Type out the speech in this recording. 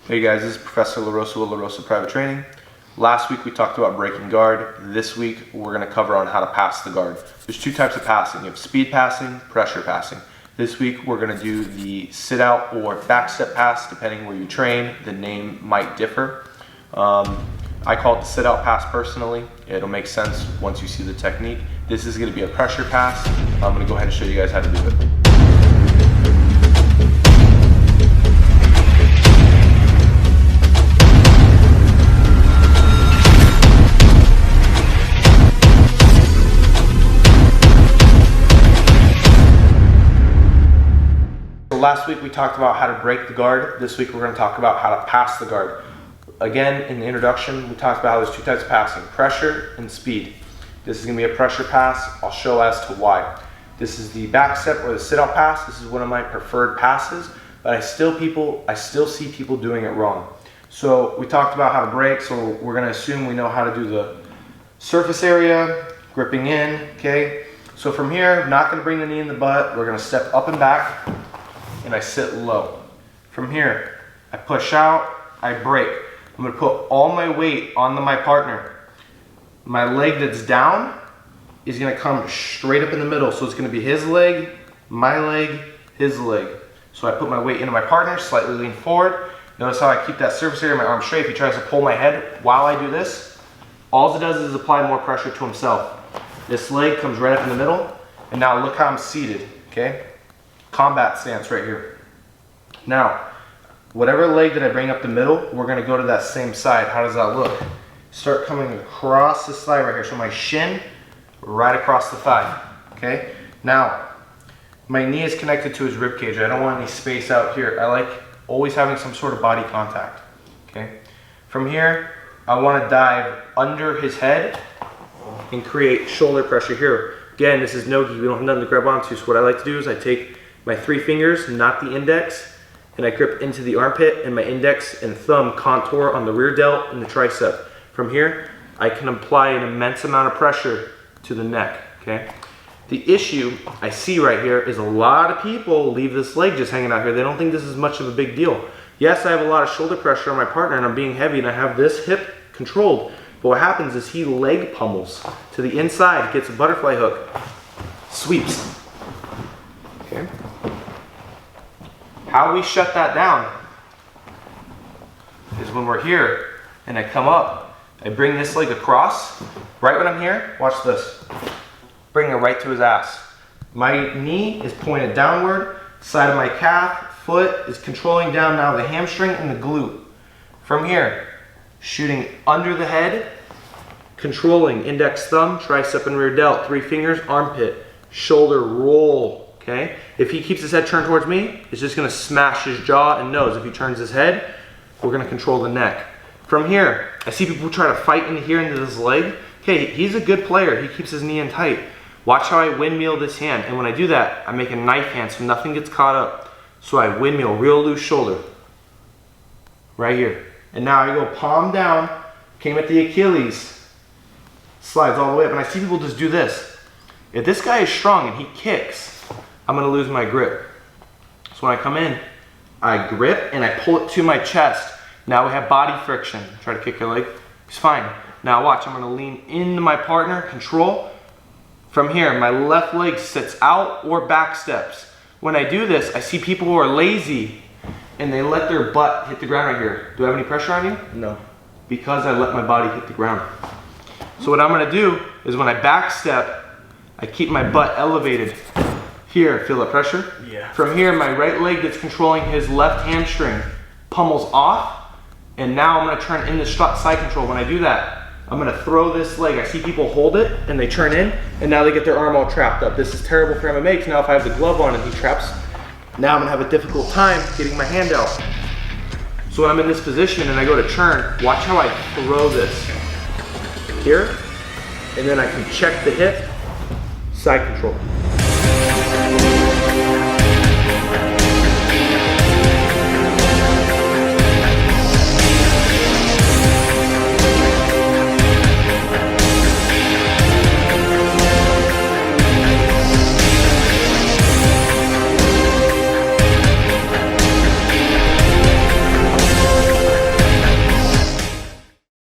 Hey guys, this is Professor LaRosa with LaRosa Private Training. Last week we talked about breaking guard. This week we're going to cover on how to pass the guard. There's two types of passing. You have speed passing, pressure passing. This week we're going to do the sit out or back step pass. Depending where you train, the name might differ. I call it the sit out pass personally. It'll make sense once you see the technique. This is going to be a pressure pass. I'm going to go ahead and show you guys how to do it. Last week we talked about how to break the guard. This week we're going to talk about how to pass the guard. Again, in the introduction, we talked about how there's two types of passing, pressure and speed. This is going to be a pressure pass. I'll show as to why. This is the back step or the sit-out pass. This is one of my preferred passes, but I still see people doing it wrong. So we talked about how to break, so we're going to assume we know how to do the surface area, gripping in, okay? So from here, not going to bring the knee in the butt. We're going to step up and back, and I sit low. From here, I push out, I break. I'm going to put all my weight onto my partner. My leg that's down is going to come straight up in the middle. So it's going to be his leg, my leg, his leg. So I put my weight into my partner, slightly lean forward. Notice how I keep that surface area of my arm straight. If he tries to pull my head while I do this, all it does is apply more pressure to himself. This leg comes right up in the middle, and now look how I'm seated, okay? Combat stance right here. Now, whatever leg that I bring up the middle, we're going to go to that same side. How does that look? Start coming across the thigh right here. So my shin right across the thigh. Okay? Now, my knee is connected to his rib cage. I don't want any space out here. I like always having some sort of body contact. Okay? From here, I want to dive under his head and create shoulder pressure here. Again, this is no-gi. We don't have nothing to grab onto. So what I like to do is I take my 3 fingers, not the index, and I grip into the armpit, and my index and thumb contour on the rear delt and the tricep. From here, I can apply an immense amount of pressure to the neck, okay? The issue I see right here is a lot of people leave this leg just hanging out here. They don't think this is much of a big deal. Yes, I have a lot of shoulder pressure on my partner and I'm being heavy and I have this hip controlled, but what happens is he leg pummels to the inside, gets a butterfly hook, sweeps, okay? How we shut that down is when we're here and I come up, I bring this leg across. Right when I'm here, watch this. Bring it right to his ass. My knee is pointed downward, side of my calf, foot is controlling down now the hamstring and the glute. From here, shooting under the head, controlling index thumb, tricep and rear delt, 3 fingers, armpit, shoulder roll. Okay? If he keeps his head turned towards me, it's just going to smash his jaw and nose. If he turns his head, we're going to control the neck. From here, I see people try to fight into here into this leg. Okay, he's a good player. He keeps his knee in tight. Watch how I windmill this hand. And when I do that, I make a knife hand so nothing gets caught up. So I windmill, real loose shoulder. Right here. And now I go palm down, came at the Achilles, slides all the way up. And I see people just do this. If this guy is strong and he kicks, I'm going to lose my grip. So when I come in, I grip and I pull it to my chest. Now we have body friction. Try to kick your leg. It's fine. Now watch, I'm going to lean into my partner, control. From here, my left leg sits out or back steps. When I do this, I see people who are lazy and they let their butt hit the ground right here. Do I have any pressure on you? No. Because I let my body hit the ground. So what I'm going to do is when I back step, I keep my butt elevated. Here, feel the pressure? Yeah. From here, my right leg that's controlling his left hamstring pummels off, and now I'm going to turn in the side control. When I do that, I'm going to throw this leg. I see people hold it, and they turn in, and now they get their arm all trapped up. This is terrible for MMA, because now if I have the glove on and he traps, now I'm going to have a difficult time getting my hand out. So when I'm in this position and I go to turn, watch how I throw this. Here, and then I can check the hip, side control.